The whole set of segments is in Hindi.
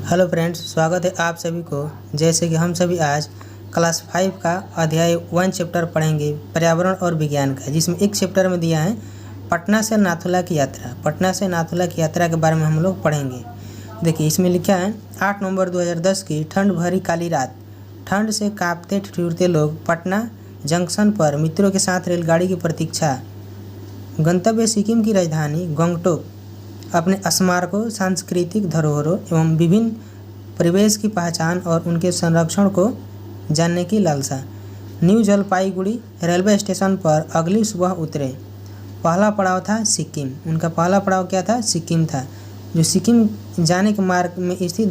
हेलो फ्रेंड्स, स्वागत है आप सभी को। जैसे कि हम सभी आज क्लास 5 का अध्याय 1 चैप्टर पढ़ेंगे पर्यावरण और विज्ञान का, जिसमें एक चैप्टर में दिया है पटना से नाथुला की यात्रा। पटना से नाथुला की यात्रा के बारे में हम लोग पढ़ेंगे। देखिए, इसमें लिखा है 8 नवंबर 2010 की ठंड भरी काली रात। ठंड से कांपते ठिठुरते लोग पटना जंक्शन पर मित्रों के साथ रेलगाड़ी की प्रतीक्षा। गंतव्य सिक्किम की राजधानी गंगटोक। अपने स्मारकों, सांस्कृतिक धरोहरों एवं विभिन्न परिवेश की पहचान और उनके संरक्षण को जानने की लालसा। न्यू जलपाईगुड़ी रेलवे स्टेशन पर अगली सुबह उतरे। पहला पड़ाव था सिक्किम। उनका पहला पड़ाव क्या था? सिक्किम था, जो सिक्किम जाने के मार्ग में स्थित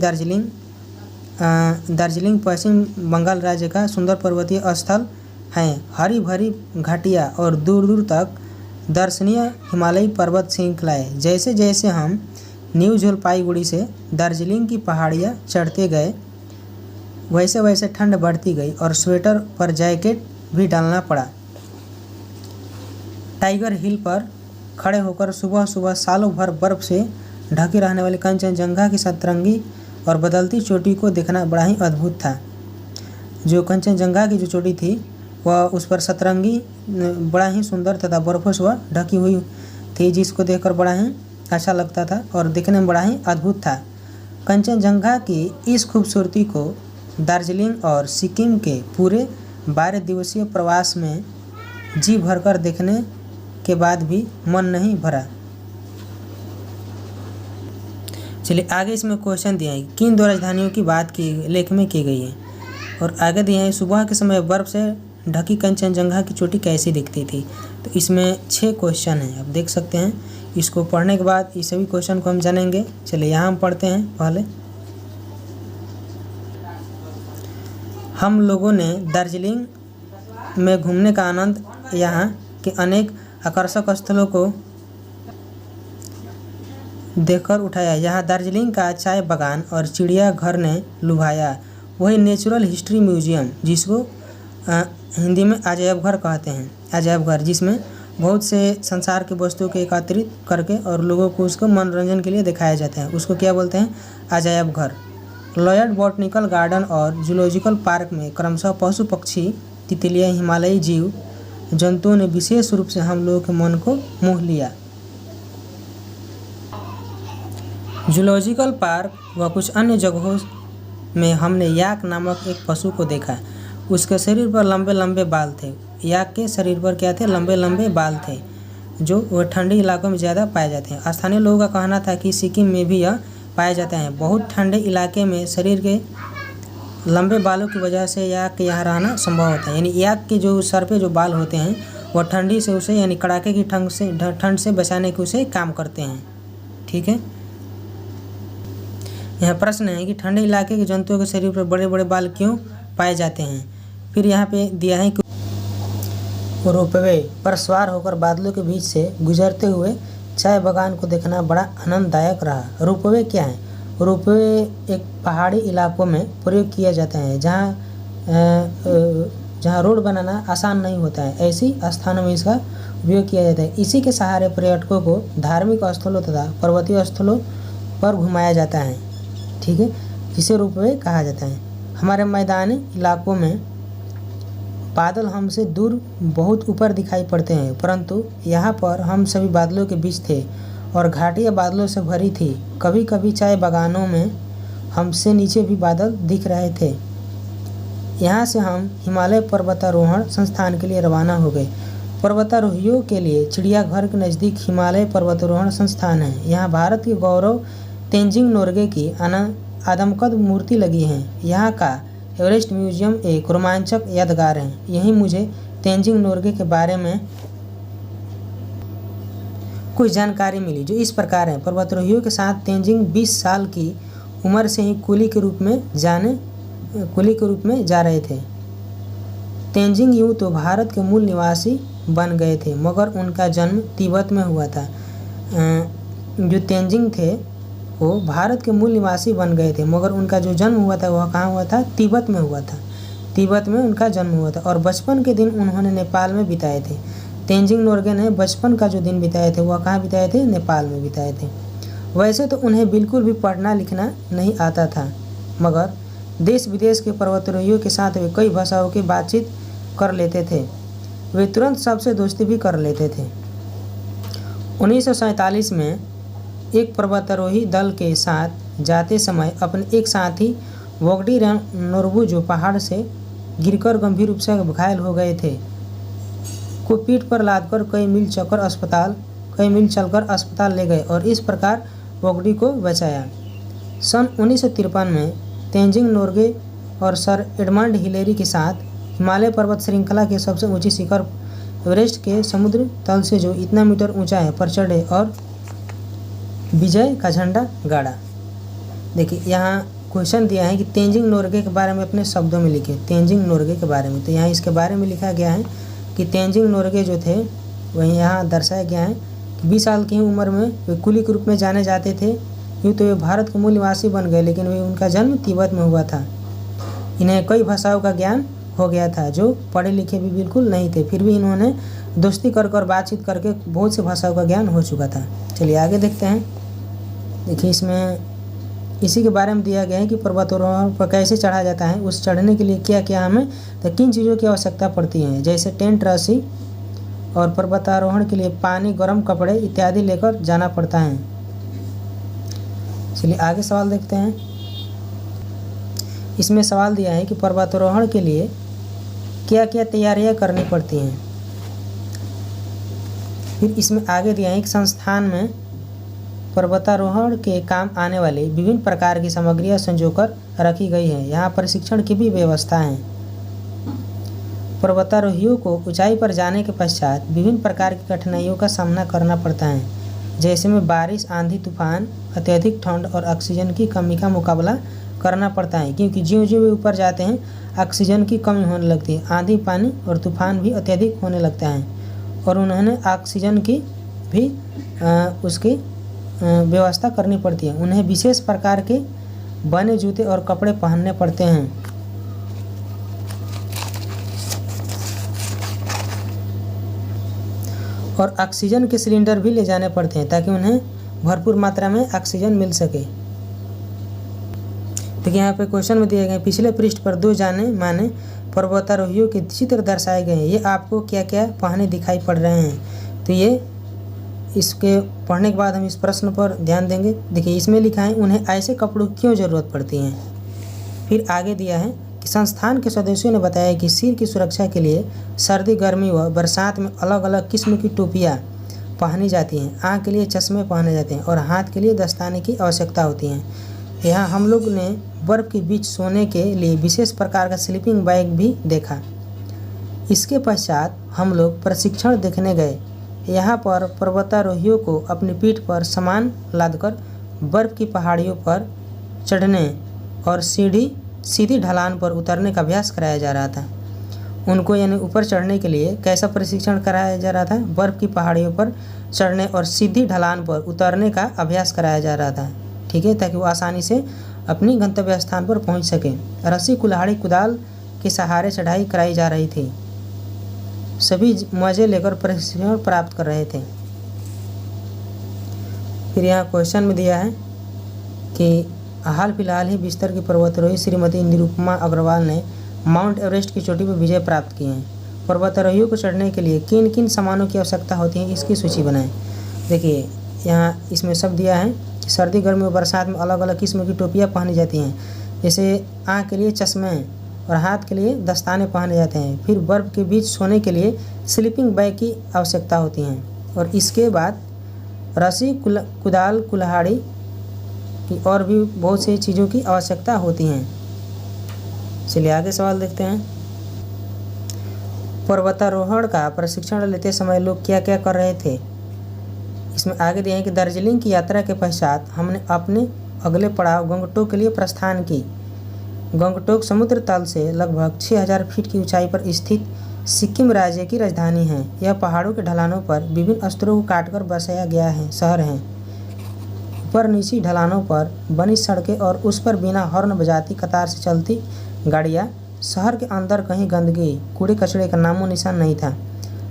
दार्जिलिंग पश्चिम बंगाल राज्य का सुंदर पर्वतीय स्थल है। हरी भरी घाटियाँ और दूर दूर तक दर्शनीय हिमालयी पर्वत श्रृंखलाएँ। जैसे जैसे हम न्यू जलपाईगुड़ी से दार्जिलिंग की पहाड़ियाँ चढ़ते गए, वैसे वैसे ठंड बढ़ती गई और स्वेटर पर जैकेट भी डालना पड़ा। टाइगर हिल पर खड़े होकर सुबह सुबह सालों भर बर्फ से ढकी रहने वाली कंचनजंगा की सतरंगी और बदलती चोटी को देखना बड़ा ही अद्भुत था। जो कंचनजंगा की जो चोटी थी, वह उस पर सतरंगी बड़ा ही सुंदर तथा बर्फ़ों से वह ढकी हुई थी, जिसको देखकर बड़ा ही अच्छा लगता था और देखने में बड़ा ही अद्भुत था। कंचनजंगा की इस खूबसूरती को दार्जिलिंग और सिक्किम के पूरे 12 दिवसीय प्रवास में जी भरकर देखने के बाद भी मन नहीं भरा। चलिए आगे इसमें क्वेश्चन दिए हैं, किन दो राजधानियों की बात की लेख में की गई है। और आगे दिए हैं, सुबह के समय बर्फ़ से ढकी कंचनजंगा की चोटी कैसी दिखती थी। तो इसमें 6 क्वेश्चन हैं, आप देख सकते हैं। इसको पढ़ने के बाद इस सभी क्वेश्चन को हम जानेंगे। चलिए यहाँ हम पढ़ते हैं। पहले हम लोगों ने दार्जिलिंग में घूमने का आनंद यहाँ के अनेक आकर्षक स्थलों को देखकर उठाया। यहाँ दार्जिलिंग का चाय बागान और चिड़ियाघर ने लुभाया। वही नेचुरल हिस्ट्री म्यूजियम, जिसको हिंदी में अजायब घर कहते हैं, अजायब घर, जिसमें बहुत से संसार की वस्तुओं को एकत्रित करके और लोगों को उसको मनोरंजन के लिए दिखाया जाता है, उसको क्या बोलते हैं? अजायब घर। लॉयड बॉटनिकल गार्डन और जूलॉजिकल पार्क में क्रमशः पशु पक्षी, तितलियाँ, हिमालयी जीव जंतुओं ने विशेष रूप से हम लोगों के मन को मोह लिया। जूलॉजिकल पार्क व कुछ अन्य जगहों में हमने याक नामक एक पशु को देखा। उसके शरीर पर लंबे लंबे बाल थे। याक के शरीर पर क्या थे? लंबे लंबे बाल थे, जो वह ठंडी इलाकों में ज़्यादा पाए जाते हैं। स्थानीय लोगों का कहना था कि सिक्किम में भी यह पाए जाते हैं। बहुत ठंडे इलाके में शरीर के लंबे बालों की वजह से याक के यहाँ रहना संभव होता है। यानी याक के जो सर पे जो बाल होते हैं, वह ठंडी से उसे, यानी कड़ाके की ठंड से बचाने के उसे काम करते हैं। ठीक है। यहाँ प्रश्न है कि ठंडे इलाके के जंतुओं के शरीर पर बड़े बड़े बाल क्यों पाए जाते हैं। फिर यहाँ पे दिया है कि रोपवे पर सवार होकर बादलों के बीच से गुजरते हुए चाय बागान को देखना बड़ा आनंददायक रहा। रोपवे क्या है? रोपवे एक पहाड़ी इलाकों में प्रयोग किया जाता है, जहाँ रोड बनाना आसान नहीं होता है। ऐसी स्थानों में इसका उपयोग किया जाता है। इसी के सहारे पर्यटकों को धार्मिक स्थलों तथा पर्वतीय स्थलों पर घुमाया जाता है। ठीक है, जिसे रोपवे कहा जाता है। हमारे मैदानी इलाकों में बादल हमसे दूर बहुत ऊपर दिखाई पड़ते हैं, परंतु यहाँ पर हम सभी बादलों के बीच थे और घाटियाँ बादलों से भरी थी। कभी कभी चाय बागानों में हमसे नीचे भी बादल दिख रहे थे। यहाँ से हम हिमालय पर्वतारोहण संस्थान के लिए रवाना हो गए। पर्वतारोहियों के लिए चिड़ियाघर के नज़दीक हिमालय पर्वतारोहण संस्थान है। यहाँ भारत के गौरव तेंजिंग नोर्गे की आदमकद मूर्ति लगी है। यहाँ का एवरेस्ट म्यूजियम एक रोमांचक यादगार है। यहीं मुझे तेंजिंग नोर्गे के बारे में कुछ जानकारी मिली, जो इस प्रकार है। पर्वतारोहियों के साथ तेंजिंग 20 साल की उम्र से ही कुली के रूप में जा रहे थे। तेंजिंग यूँ तो भारत के मूल निवासी बन गए थे, मगर उनका जन्म तिब्बत में हुआ था। जो तेंजिंग थे वो भारत के मूल निवासी बन गए थे, मगर उनका जो जन्म हुआ था वह कहाँ हुआ था? तिब्बत में हुआ था। तिब्बत में उनका जन्म हुआ था और बचपन के दिन उन्होंने नेपाल में बिताए थे। तेंजिंग नोर्गे ने बचपन का जो दिन बिताए थे वह कहाँ बिताए थे? नेपाल में बिताए थे। वैसे तो उन्हें बिल्कुल भी पढ़ना लिखना नहीं आता था, मगर देश विदेश के पर्वतारोहियों के साथ वे कई भाषाओं की बातचीत कर लेते थे। वे तुरंत सबसे दोस्ती भी कर लेते थे। 1947 में एक पर्वतारोही दल के साथ जाते समय अपने एक साथी वोगडी नोरबू, जो पहाड़ से गिरकर गंभीर रूप से घायल हो गए थे, को पीठ पर लादकर कई मील चलकर अस्पताल ले गए और इस प्रकार वोगडी को बचाया। सन 1953 में तेंजिंग नोर्गे और सर एडमंड हिलेरी के साथ हिमालय पर्वत श्रृंखला के सबसे ऊंची शिखर एवरेस्ट के समुद्र तल से जो इतना मीटर ऊंचा है पर चढ़े और विजय का झंडा गाड़ा। देखिए यहाँ क्वेश्चन दिया है कि तेंजिंग नोर्गे के बारे में अपने शब्दों में लिखे। तेंजिंग नोर्गे के बारे में, तो यहाँ इसके बारे में लिखा गया है कि तेंजिंग नोर्गे जो थे वहीं यहाँ दर्शाया गया है कि 20 साल की उम्र में वे कुली के रूप में जाने जाते थे। यूँ तो वे भारत के मूल निवासी बन गए, लेकिन वे उनका जन्म तिब्बत में हुआ था। इन्हें कई भाषाओं का ज्ञान हो गया था, जो पढ़े लिखे भी बिल्कुल नहीं थे, फिर भी इन्होंने दोस्ती कर बातचीत करके बहुत सी भाषाओं का ज्ञान हो चुका था। चलिए आगे देखते हैं। देखिए इसमें इसी के बारे में दिया गया है कि पर्वतारोहण पर कैसे चढ़ा जाता है, उस चढ़ने के लिए क्या क्या हमें तो किन चीज़ों की आवश्यकता पड़ती है, जैसे टेंट, रस्सी और पर्वतारोहण के लिए पानी, गर्म कपड़े इत्यादि लेकर जाना पड़ता है। चलिए आगे सवाल देखते हैं। इसमें सवाल दिया है कि पर्वतारोहण के लिए क्या क्या तैयारियां करनी पड़ती हैं। फिर इसमें आगे दिया है कि संस्थान में पर्वतारोहण के काम आने वाली विभिन्न प्रकार की सामग्रियां संजोकर रखी गई है। यहाँ प्रशिक्षण की भी व्यवस्था है। पर्वतारोहियों को ऊंचाई पर जाने के पश्चात विभिन्न प्रकार की कठिनाइयों का सामना करना पड़ता है, जैसे में बारिश, आंधी, तूफान, अत्यधिक ठंड और ऑक्सीजन की कमी का मुकाबला करना पड़ता है, क्योंकि ज्यों-ज्यों वे ऊपर जाते हैं ऑक्सीजन की कमी होने लगती है। आंधी, पानी और तूफान भी अत्यधिक होने लगता है और उन्होंने ऑक्सीजन की भी उसकी व्यवस्था करनी पड़ती है। उन्हें विशेष प्रकार के बने जूते और कपड़े पहनने पड़ते हैं। और ऑक्सीजन के सिलेंडर भी ले जाने पड़ते हैं ताकि उन्हें भरपूर मात्रा में ऑक्सीजन मिल सके। देखिए यहाँ पे क्वेश्चन में दिए गए पिछले पृष्ठ पर 2 जाने माने पर्वतारोहियों के चित्र दर्शाए गए हैं। ये आपको क्या क्या पहने दिखाई पड़ रहे हैं, तो ये इसके पढ़ने के बाद हम इस प्रश्न पर ध्यान देंगे। देखिए इसमें लिखा है उन्हें ऐसे कपड़ों की क्यों ज़रूरत पड़ती है। फिर आगे दिया है कि संस्थान के सदस्यों ने बताया कि सिर की सुरक्षा के लिए सर्दी, गर्मी व बरसात में अलग अलग किस्म की टोपियाँ पहनी जाती हैं, आँख के लिए चश्मे पहने जाते हैं और हाथ के लिए दस्ताने की आवश्यकता होती है। यहाँ हम लोग ने बर्फ़ के बीच सोने के लिए विशेष प्रकार का स्लीपिंग बैग भी देखा। इसके पश्चात हम लोग प्रशिक्षण देखने गए। यहाँ पर पर्वतारोहियों को अपनी पीठ पर सामान लादकर बर्फ़ की पहाड़ियों पर चढ़ने और सीधी ढलान पर उतरने का अभ्यास कराया जा रहा था। उनको यानी ऊपर चढ़ने के लिए कैसा प्रशिक्षण कराया जा रहा था, बर्फ़ की पहाड़ियों पर चढ़ने और सीधी ढलान पर उतरने का अभ्यास कराया जा रहा था, ठीक है, ताकि वो आसानी से अपनी गंतव्य स्थान पर पहुंच सके। रस्सी, कुल्हाड़ी, कुदाल के सहारे चढ़ाई कराई जा रही थी। सभी मज़े लेकर प्रशिक्षण प्राप्त कर रहे थे। फिर यहाँ क्वेश्चन में दिया है कि हाल फिलहाल ही बिस्तर की पर्वतारोही श्रीमती निरुपमा अग्रवाल ने माउंट एवरेस्ट की चोटी पर विजय प्राप्त की है। पर्वतारोहियों को चढ़ने के लिए किन किन सामानों की आवश्यकता होती है, इसकी सूची बनाएं। देखिए यहाँ इसमें सब दिया है कि सर्दी, गर्मी और बरसात में अलग अलग किस्म की टोपियाँ पहनी जाती हैं, जैसे आँख के लिए चश्मे और हाथ के लिए दस्ताने पहने जाते हैं। फिर बर्फ़ के बीच सोने के लिए स्लीपिंग बैग की आवश्यकता होती हैं और इसके बाद रस्सी, कुदाल, कुल्हाड़ी और भी बहुत सी चीज़ों की आवश्यकता होती हैं। चलिए आगे सवाल देखते हैं। पर्वतारोहण का प्रशिक्षण लेते समय लोग क्या क्या कर रहे थे। इसमें आगे दिए हैं कि दार्जिलिंग की यात्रा के पश्चात हमने अपने अगले पड़ाव गंगटोक के लिए प्रस्थान की। गंगटोक समुद्र तल से लगभग 6000 फीट की ऊंचाई पर स्थित सिक्किम राज्य की राजधानी है। यह पहाड़ों के ढलानों पर विभिन्न स्तरों को काटकर बसाया गया है शहर है। ऊपर नीची ढलानों पर बनी सड़कें और उस पर बिना हॉर्न बजाती कतार से चलती गाड़ियाँ। शहर के अंदर कहीं गंदगी, कूड़े कचड़े का नामो निशान नहीं था।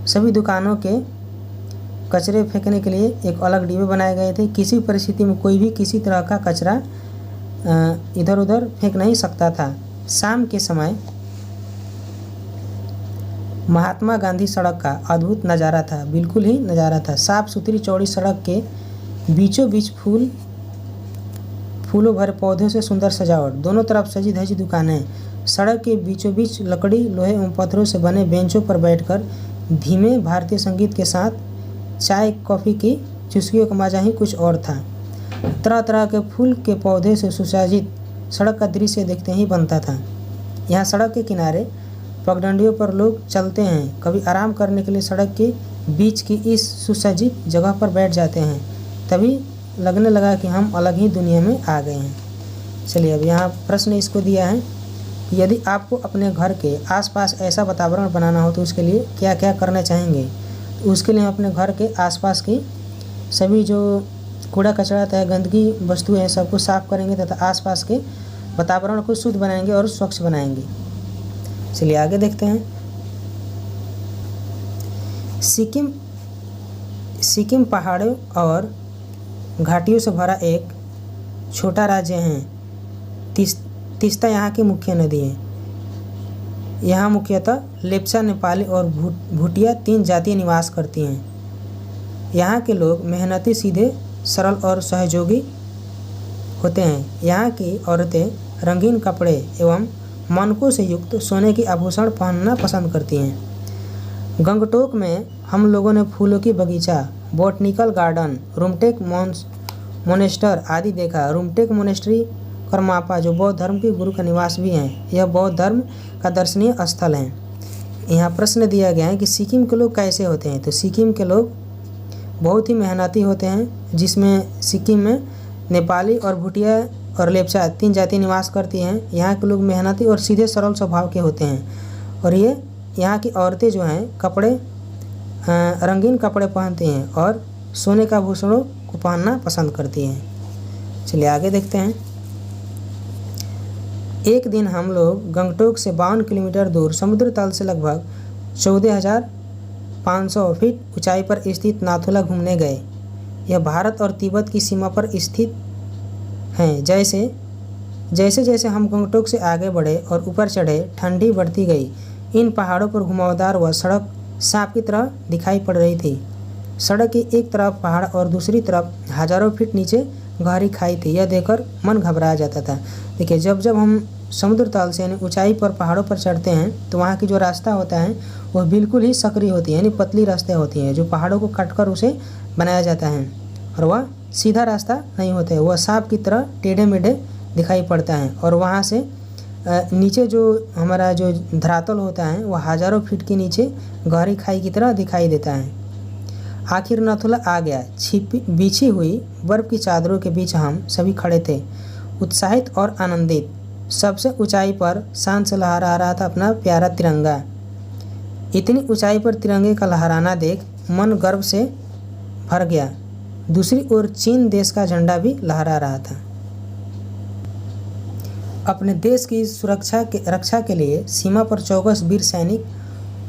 सभी दुकानों के कचरे फेंकने के लिए एक अलग डिब्बे बनाए गए थे। किसी परिस्थिति में कोई भी किसी तरह का कचरा इधर उधर फेंक नहीं सकता था। शाम के समय महात्मा गांधी सड़क का अद्भुत नज़ारा था, बिल्कुल ही नज़ारा था। साफ सुथरी चौड़ी सड़क के बीचों बीच फूलों भरे पौधों से सुंदर सजावट, दोनों तरफ सजी धजी दुकानें, सड़क के बीचों बीच लकड़ी, लोहे एवं पत्थरों से बने बेंचों पर बैठकर धीमे भारतीय संगीत के साथ चाय कॉफ़ी की चुस्कियों का मजा ही कुछ और था। तरह तरह के फूल के पौधे से सुसज्जित सड़क का दृश्य देखते ही बनता था। यहाँ सड़क के किनारे पगडंडियों पर लोग चलते हैं, कभी आराम करने के लिए सड़क के बीच की इस सुसज्जित जगह पर बैठ जाते हैं। तभी लगने लगा कि हम अलग ही दुनिया में आ गए हैं। चलिए अब यहाँ प्रश्न इसको दिया है, यदि आपको अपने घर के आसपास ऐसा वातावरण बनाना हो तो उसके लिए क्या क्या करना चाहेंगे। तो उसके लिए हम अपने घर के आसपास की सभी जो कूड़ा कचरा तथा गंदगी वस्तुएं हैं सबको साफ करेंगे तथा आसपास के वातावरण को शुद्ध बनाएंगे और स्वच्छ बनाएंगे। चलिए आगे देखते हैं। सिक्किम पहाड़ों और घाटियों से भरा एक छोटा राज्य है। तीस्ता यहाँ की मुख्य नदी है। यहाँ मुख्यतः लेप्चा, नेपाली और भूटिया 3 जातियाँ निवास करती हैं। यहाँ के लोग मेहनती, सीधे, सरल और सहयोगी होते हैं। यहाँ की औरतें रंगीन कपड़े एवं मानकों से युक्त सोने की आभूषण पहनना पसंद करती हैं। गंगटोक में हम लोगों ने फूलों की बगीचा, बॉटनिकल गार्डन, रुमटेक मोनेस्टर आदि देखा। रुमटेक मोनेस्ट्री करमापा जो बौद्ध धर्म के गुरु का निवास भी है। यह बौद्ध धर्म का दर्शनीय स्थल है। यहाँ प्रश्न दिया गया है कि सिक्किम के लोग कैसे होते हैं। तो सिक्किम के लोग बहुत ही मेहनती होते हैं, जिसमें सिक्किम में नेपाली और भूटिया और लेप्चा 3 जाति निवास करती हैं। यहाँ के लोग मेहनती और सीधे सरल स्वभाव के होते हैं। और ये यहाँ की औरतें जो हैं रंगीन कपड़े पहनती हैं और सोने का आभूषणों को पहनना पसंद करती हैं। चलिए आगे देखते हैं। एक दिन हम लोग गंगटोक से 52 किलोमीटर दूर समुद्र तल से लगभग 14,500 फीट ऊंचाई पर स्थित नाथुला घूमने गए। यह भारत और तिब्बत की सीमा पर स्थित हैं। जैसे जैसे हम गंगटोक से आगे बढ़े और ऊपर चढ़े, ठंडी बढ़ती गई। इन पहाड़ों पर घुमावदार व सड़क सांप की तरह दिखाई पड़ रही थी। सड़क की एक तरफ पहाड़ और दूसरी तरफ हजारों फीट नीचे गहरी खाई थी। यह देखकर मन घबरा जाता था। देखिए, जब हम समुद्र तल से यानी ऊंचाई पर पहाड़ों पर चढ़ते हैं तो वहाँ की जो रास्ता होता है वह बिल्कुल ही सकरी होती है, यानी पतली रास्ते होती हैं जो पहाड़ों को काटकर उसे बनाया जाता है। और वह सीधा रास्ता नहीं होता है, वह सांप की तरह टेढ़े मेढ़े दिखाई पड़ता है। और वहाँ से नीचे जो हमारा जो धरातल होता है वह हजारों फीट के नीचे गहरी खाई की तरह दिखाई देता है। आखिर नाथुला आ गया। बिछी हुई बर्फ़ की चादरों के बीच हम सभी खड़े थे, उत्साहित और आनंदित। सबसे ऊंचाई पर शान से लहरा रहा था अपना प्यारा तिरंगा। इतनी ऊंचाई पर तिरंगे का लहराना देख मन गर्व से भर गया। दूसरी ओर चीन देश का झंडा भी लहरा रहा था। अपने देश की रक्षा के लिए सीमा पर चौकस वीर सैनिक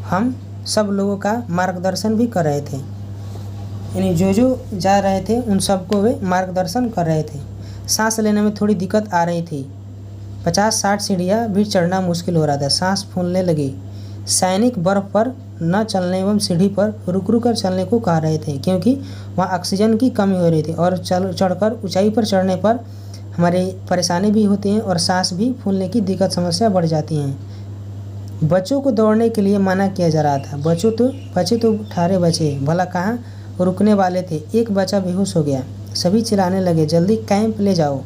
हम सब लोगों का मार्गदर्शन भी कर रहे थे। यानी जो जा रहे थे उन सबको वे मार्गदर्शन कर रहे थे। सांस लेने में थोड़ी दिक्कत आ रही थी। 50-60 सीढ़ियाँ भी चढ़ना मुश्किल हो रहा था। सांस फूलने लगी। सैनिक बर्फ़ पर न चलने एवं सीढ़ी पर रुक कर चलने को कह रहे थे, क्योंकि वहाँ ऑक्सीजन की कमी हो रही थी और चढ़कर ऊंचाई पर चढ़ने पर हमारी परेशानी भी होती है और सांस भी फूलने की दिक्कत समस्या बढ़ जाती हैं। बच्चों को दौड़ने के लिए मना किया जा रहा था। बच्चे तो ठारे बचे, भला कहाँ रुकने वाले थे। एक बच्चा बेहोश हो गया। सभी चिल्लाने लगे, जल्दी कैंप ले जाओ,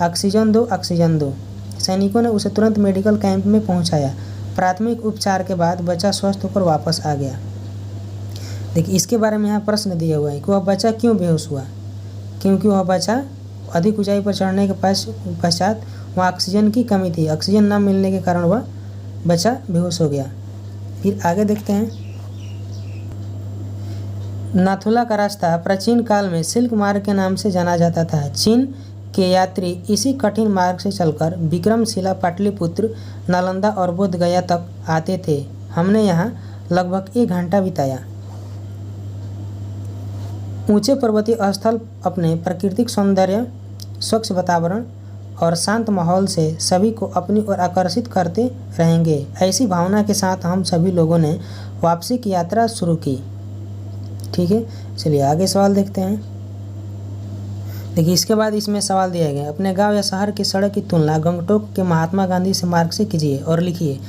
ऑक्सीजन दो, ऑक्सीजन दो। सैनिकों ने उसे तुरंत मेडिकल कैंप में पहुंचाया। प्राथमिक उपचार के बाद बच्चा स्वस्थ होकर वापस आ गया। देखिए, इसके बारे में यहाँ प्रश्न दिया हुआ है कि वह बच्चा क्यों बेहोश हुआ। क्योंकि वह बच्चा अधिक ऊंचाई पर चढ़ने के पश्चात वहाँ ऑक्सीजन की कमी थी। ऑक्सीजन न मिलने के कारण वह बच्चा बेहोश हो गया। फिर आगे देखते हैं। नाथुला का रास्ता प्राचीन काल में सिल्क मार्ग के नाम से जाना जाता था। चीन के यात्री इसी कठिन मार्ग से चलकर विक्रमशिला, पाटलिपुत्र, नालंदा और बोध गया तक आते थे। हमने यहाँ लगभग 1 घंटा बिताया। ऊंचे पर्वतीय स्थल अपने प्राकृतिक सौंदर्य, स्वच्छ वातावरण और शांत माहौल से सभी को अपनी ओर आकर्षित करते रहेंगे। ऐसी भावना के साथ हम सभी लोगों ने वापसी की यात्रा शुरू की। ठीक है, चलिए आगे सवाल देखते हैं। देखिए इसके बाद इसमें सवाल दिया गया, अपने गांव या शहर की सड़क की तुलना गंगटोक के महात्मा गांधी से मार्ग से कीजिए और लिखिए,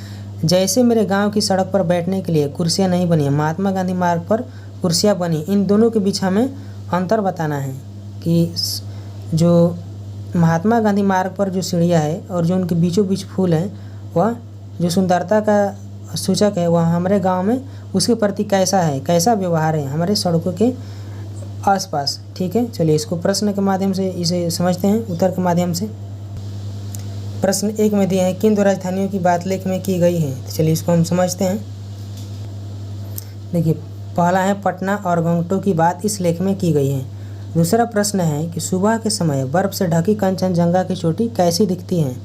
जैसे मेरे गांव की सड़क पर बैठने के लिए कुर्सियां नहीं बनी, महात्मा गांधी मार्ग पर कुर्सियां बनी। इन दोनों के बीच हमें अंतर बताना है कि जो महात्मा गांधी मार्ग पर जो सीढ़ियाँ है और जो उनके बीचों बीच फूल हैं, वह जो सुंदरता का सूचक है, वह हमारे गांव में उसके प्रति कैसा है, कैसा व्यवहार है हमारे सड़कों के आसपास। ठीक है, चलिए इसको प्रश्न के माध्यम से इसे समझते हैं, उत्तर के माध्यम से। प्रश्न 1 में दिए हैं, किन दो राजधानियों की बात लेख में की गई है। तो चलिए इसको हम समझते हैं। देखिए पहला है, पटना और गंगटोक की बात इस लेख में की गई है। दूसरा प्रश्न है कि सुबह के समय बर्फ से ढकी कंचनजंगा की चोटी कैसी दिखती है।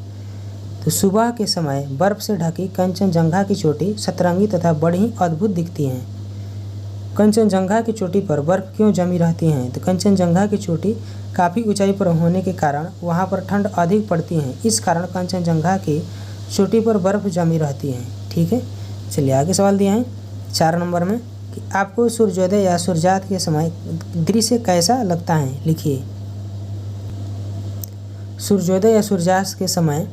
तो सुबह के समय बर्फ से ढकी कंचनजंगा की चोटी सतरंगी तथा बड़ी ही अद्भुत दिखती हैं। कंचनजंगा की चोटी पर बर्फ क्यों जमी रहती है। तो कंचनजंगा की चोटी काफ़ी ऊंचाई पर होने के कारण वहां पर ठंड अधिक पड़ती है, इस कारण कंचनजंगा की चोटी पर बर्फ जमी रहती है। ठीक है, चलिए आगे सवाल दिया है 4 नंबर में कि आपको सूर्योदय या सूर्यास्त के समय दृश्य कैसा लगता है, लिखिए। सूर्योदय या सूर्यास्त के समय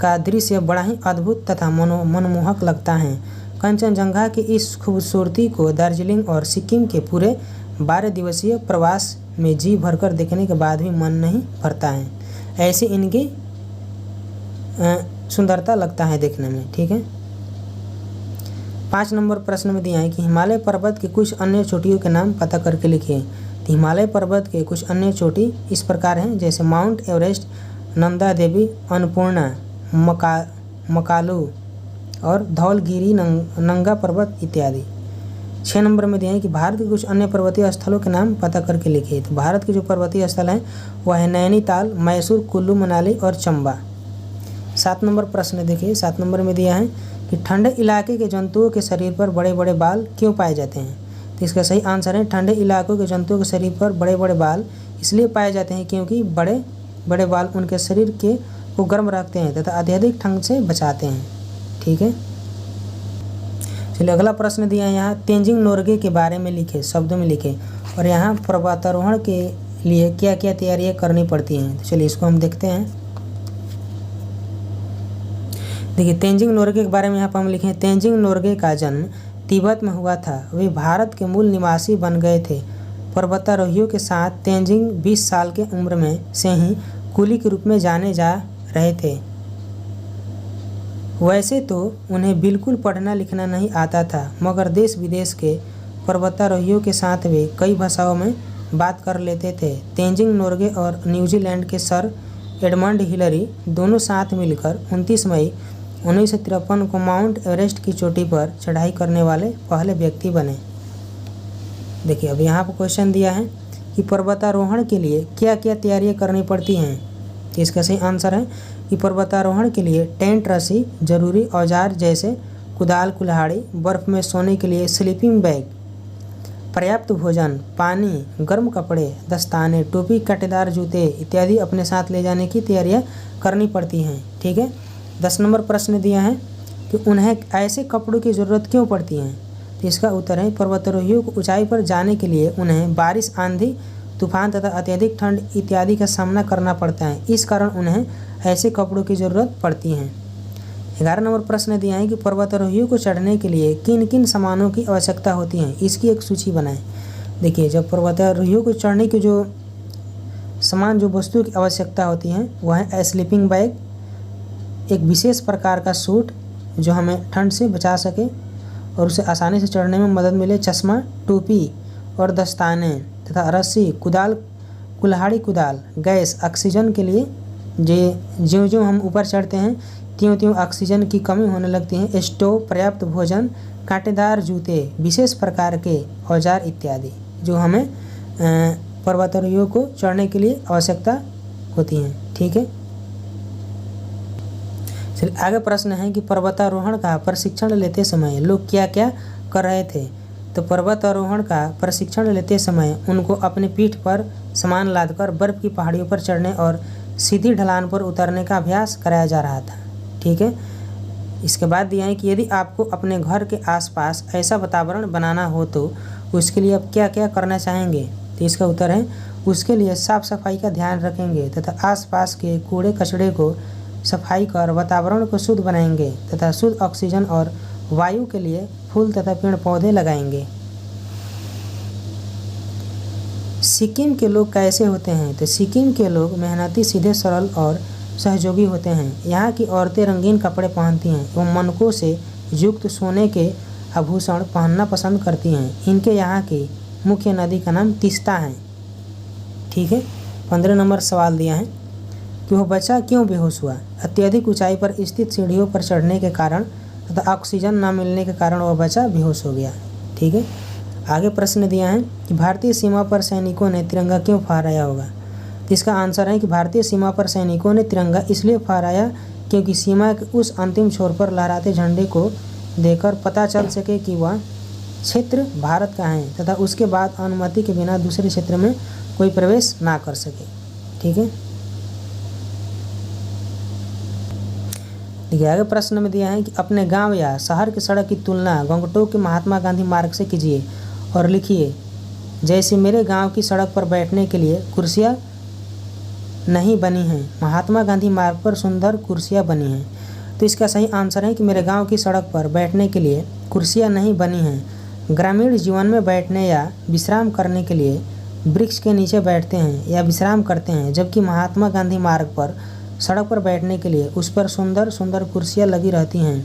का दृश्य बड़ा ही अद्भुत तथा मनमोहक लगता है। कंचनजंगा की इस खूबसूरती को दार्जिलिंग और सिक्किम के पूरे 12 दिवसीय प्रवास में जी भरकर देखने के बाद भी मन नहीं भरता है। ऐसी इनकी सुंदरता लगता है देखने में। ठीक है, 5 नंबर प्रश्न में दिया है कि हिमालय पर्वत के कुछ अन्य चोटियों के नाम पता करके लिखिए। तो हिमालय पर्वत के कुछ अन्य चोटी इस प्रकार हैं, जैसे माउंट एवरेस्ट, नंदा देवी, अन्नपूर्णा, मकालू और धौलगिरी, नंगा पर्वत इत्यादि। 6 नंबर में दिया है कि भारत के कुछ अन्य पर्वतीय स्थलों के नाम पता करके लिखिए। तो भारत के जो पर्वतीय स्थल हैं वह है नैनीताल, मैसूर, कुल्लू मनाली और चंबा। 7 नंबर प्रश्न देखिए, 7 नंबर में दिया है कि ठंडे इलाके के जंतुओं के शरीर पर बड़े बड़े बाल क्यों पाए जाते हैं। तो इसका सही आंसर है, ठंडे इलाकों के जंतुओं के शरीर पर बड़े बड़े बाल इसलिए पाए जाते हैं क्योंकि बड़े बड़े बाल उनके शरीर को गर्म रखते हैं तथा अत्यधिक ठंड से बचाते हैं। ठीक है, चलिए अगला प्रश्न दिया है यहाँ, तेंजिंग नोर्गे के बारे में लिखे, शब्दों में लिखे और यहाँ पर्वतारोहण के लिए क्या क्या तैयारियाँ करनी पड़ती हैं। तो चलिए इसको हम देखते हैं। देखिए तेंजिंग नोर्गे के बारे में यहाँ पर हम लिखे, तेंजिंग नोर्गे का जन्म तिब्बत में हुआ था। वे भारत के मूल निवासी बन गए थे। पर्वतारोहियों के साथ तेंजिंग 20 साल के उम्र में से ही कुली के रूप में जाने जा रहे थे। वैसे तो उन्हें बिल्कुल पढ़ना लिखना नहीं आता था, मगर देश विदेश के पर्वतारोहियों के साथ वे कई भाषाओं में बात कर लेते थे। तेंजिंग नोर्गे और न्यूजीलैंड के सर एडमंड हिलरी दोनों साथ मिलकर 29 मई 1953 को माउंट एवरेस्ट की चोटी पर चढ़ाई करने वाले पहले व्यक्ति बने। देखिए अब यहाँ पर क्वेश्चन दिया है कि पर्वतारोहण के लिए क्या क्या तैयारियाँ करनी पड़ती हैं। तो इसका सही आंसर है कि पर्वतारोहण के लिए टेंट, रस्सी, जरूरी औजार जैसे कुदाल, कुल्हाड़ी, बर्फ़ में सोने के लिए स्लीपिंग बैग, पर्याप्त भोजन, पानी, गर्म कपड़े, दस्ताने, टोपी, कांटेदार जूते इत्यादि अपने साथ ले जाने की तैयारियां करनी पड़ती हैं। ठीक है, 10 नंबर प्रश्न दिया है कि उन्हें ऐसे कपड़ों की ज़रूरत क्यों पड़ती है। तो इसका उत्तर है, पर्वतारोहियों को ऊंचाई पर जाने के लिए उन्हें बारिश, आंधी, तूफान तथा अत्यधिक ठंड इत्यादि का सामना करना पड़ता है, इस कारण उन्हें ऐसे कपड़ों की ज़रूरत पड़ती है। 11 नंबर प्रश्न दिया है कि पर्वतारोहियों को चढ़ने के लिए किन किन सामानों की आवश्यकता होती है, इसकी एक सूची बनाएं। देखिए जब पर्वतारोहियों को चढ़ने की जो सामान, जो वस्तुओं की आवश्यकता होती है वह है स्लीपिंग बैग, एक विशेष प्रकार का सूट जो हमें ठंड से बचा सके और उसे आसानी से चढ़ने में मदद मिले, चश्मा, टोपी और दस्ताने तथा रस्सी, कुदाल, कुल्हाड़ी, कुदाल, गैस, ऑक्सीजन के लिए ज्यों ज्यों हम ऊपर चढ़ते हैं त्यों त्यों ऑक्सीजन की कमी होने लगती है, स्टोव, पर्याप्त भोजन, कांटेदार जूते, विशेष प्रकार के औजार इत्यादि जो हमें पर्वतारोहियों को चढ़ने के लिए आवश्यकता होती हैं। ठीक है, चलिए आगे प्रश्न है कि पर्वतारोहण का प्रशिक्षण लेते समय लोग क्या क्या कर रहे थे। तो पर्वतारोहण का प्रशिक्षण लेते समय उनको अपनी पीठ पर सामान लादकर बर्फ़ की पहाड़ियों पर चढ़ने और सीधी ढलान पर उतरने का अभ्यास कराया जा रहा था। ठीक है। इसके बाद दिया है कि यदि आपको अपने घर के आसपास ऐसा वातावरण बनाना हो तो उसके लिए आप क्या क्या करना चाहेंगे। तो इसका उत्तर है उसके लिए साफ़ सफाई का ध्यान रखेंगे तथा आसपास के कूड़े कचड़े को सफाई कर वातावरण को शुद्ध बनाएंगे तथा शुद्ध ऑक्सीजन और वायु के लिए फूल तथा पेड़ पौधे लगाएंगे। सिक्किम के लोग कैसे होते हैं। तो सिक्किम के लोग मेहनती, सीधे, सरल और सहयोगी होते हैं। यहाँ की औरतें रंगीन कपड़े पहनती हैं एवं मनकों से युक्त सोने के आभूषण पहनना पसंद करती हैं। इनके यहाँ की मुख्य नदी का नाम तीस्ता है। ठीक है। 15 नंबर सवाल दिया है कि वह बच्चा क्यों बेहोश हुआ। अत्यधिक ऊंचाई पर स्थित सीढ़ियों पर चढ़ने के कारण तथा ऑक्सीजन न मिलने के कारण वह बच्चा बेहोश हो गया। ठीक है। आगे प्रश्न दिया है कि भारतीय सीमा पर सैनिकों ने तिरंगा क्यों फहराया होगा। तो इसका आंसर है कि भारतीय सीमा पर सैनिकों ने तिरंगा इसलिए फहराया क्योंकि सीमा के उस अंतिम छोर पर लहराते झंडे को देखकर पता चल सके कि वह क्षेत्र भारत का है तथा उसके बाद अनुमति के बिना दूसरे क्षेत्र में कोई प्रवेश ना कर सके। ठीक है। देखिए आगे प्रश्न में दिया है कि अपने गांव या शहर की सड़क की तुलना गंगटोक के महात्मा गांधी मार्ग से कीजिए और लिखिए जैसे मेरे गांव की सड़क पर बैठने के लिए कुर्सियां नहीं बनी हैं, महात्मा गांधी मार्ग पर सुंदर कुर्सियां बनी हैं। तो इसका सही आंसर है कि मेरे गांव की सड़क पर बैठने के लिए कुर्सियां नहीं बनी हैं। ग्रामीण जीवन में बैठने या विश्राम करने के लिए वृक्ष के नीचे बैठते हैं या विश्राम करते हैं, जबकि महात्मा गांधी मार्ग पर सड़क पर बैठने के लिए उस पर सुंदर सुंदर कुर्सियां लगी रहती हैं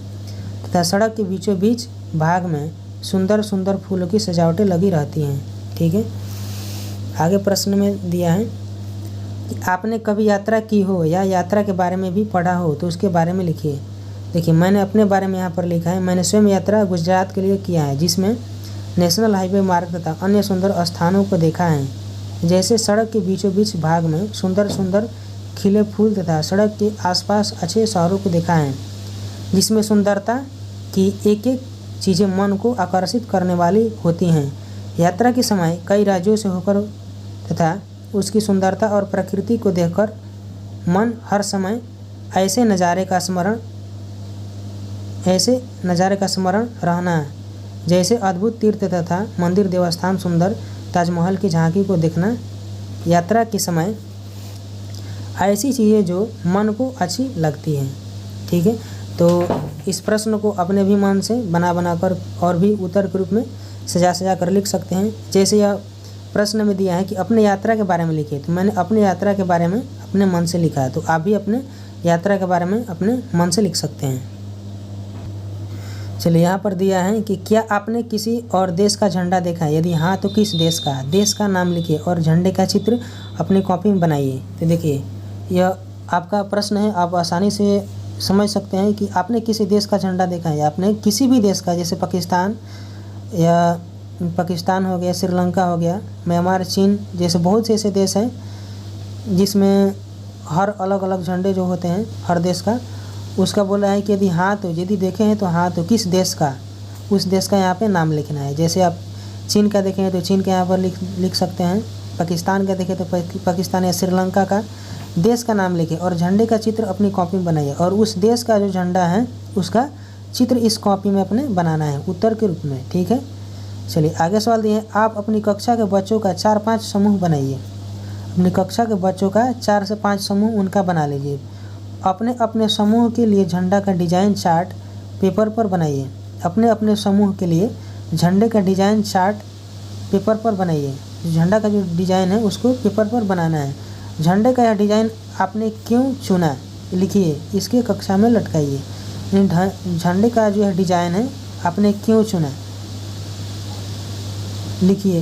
तथा सड़क के बीचों बीच भाग में सुंदर सुंदर फूलों की सजावटें लगी रहती हैं। ठीक है। आगे प्रश्न में दिया है कि आपने कभी यात्रा की हो या यात्रा के बारे में भी पढ़ा हो तो उसके बारे में लिखिए। देखिए मैंने अपने बारे में यहाँ पर लिखा है मैंने स्वयं यात्रा गुजरात के लिए किया है जिसमें नेशनल हाईवे मार्ग तथा अन्य सुंदर स्थानों को देखा है, जैसे सड़क के बीचों बीच भाग में सुंदर सुंदर खिले फूल तथा सड़क के आसपास अच्छे शहरों को देखा है जिसमें सुंदरता की एक एक चीज़ें मन को आकर्षित करने वाली होती हैं। यात्रा के समय कई राज्यों से होकर तथा उसकी सुंदरता और प्रकृति को देखकर मन हर समय ऐसे नज़ारे का स्मरण रहना जैसे अद्भुत तीर्थ तथा मंदिर, देवस्थान, सुंदर ताजमहल की झांकी को देखना। यात्रा के समय ऐसी चीज़ें जो मन को अच्छी लगती हैं। ठीक है। तो इस प्रश्न को अपने भी मन से बना कर और भी उत्तर के रूप में सजा कर लिख सकते हैं। जैसे यह प्रश्न में दिया है कि अपने यात्रा के बारे में लिखिए, तो मैंने अपने यात्रा के बारे में अपने मन से लिखा है, तो आप भी अपने यात्रा के बारे में अपने मन से लिख सकते हैं। चलिए यहाँ पर दिया है कि क्या आपने किसी और देश का झंडा देखा है, यदि हाँ तो किस देश का नाम लिखिए और झंडे का चित्र अपनी कॉपी में बनाइए। तो देखिए यह आपका प्रश्न है, आप आसानी से समझ सकते हैं कि आपने किसी देश का झंडा देखा है। आपने किसी भी देश का, जैसे पाकिस्तान हो गया, श्रीलंका हो गया, म्यांमार, चीन जैसे बहुत से ऐसे देश हैं जिसमें हर अलग अलग झंडे जो होते हैं हर देश का, उसका बोला है कि यदि हाँ तो यदि देखे हैं तो हाँ तो किस देश का, उस देश का यहाँ पे नाम लिखना है। जैसे आप चीन का देखें तो चीन के यहाँ पर लिख सकते हैं, पाकिस्तान का देखें तो पाकिस्तान या श्रीलंका का देश का नाम लिखें और झंडे का चित्र अपनी कॉपी में बनाइए और उस देश का जो झंडा है उसका चित्र इस कॉपी में अपने बनाना है उत्तर के रूप में। ठीक है। चलिए आगे सवाल दिए, आप अपनी कक्षा के बच्चों का 4-5 समूह बनाइए। अपनी कक्षा के बच्चों का 4 से 5 समूह उनका बना लीजिए। अपने अपने समूह के लिए झंडा का डिजाइन चार्ट पेपर पर बनाइए। अपने अपने समूह के लिए झंडे का डिजाइन चार्ट पेपर पर बनाइए। झंडा का जो डिजाइन है उसको पेपर पर बनाना है। झंडे का यह डिजाइन आपने क्यों चुना लिखिए, इसके कक्षा में लटकाइए। झंडे का जो यह डिजाइन है आपने क्यों चुना लिखिए,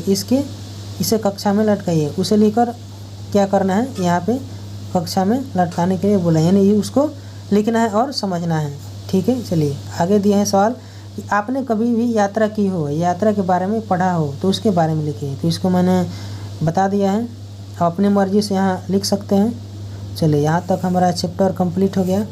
इसे कक्षा में लटकाइए। उसे लिखकर क्या करना है, यहाँ पे कक्षा में लटकाने के लिए बोला, यानी उसको लिखना है और समझना है। ठीक है। चलिए आगे दिया है सवाल कि आपने कभी भी यात्रा की हो, यात्रा के बारे में पढ़ा हो तो उसके बारे में लिखिए। तो इसको मैंने बता दिया है, आप अपनी मर्जी से यहाँ लिख सकते हैं। चलिए यहाँ तक हमारा चैप्टर कंप्लीट हो गया।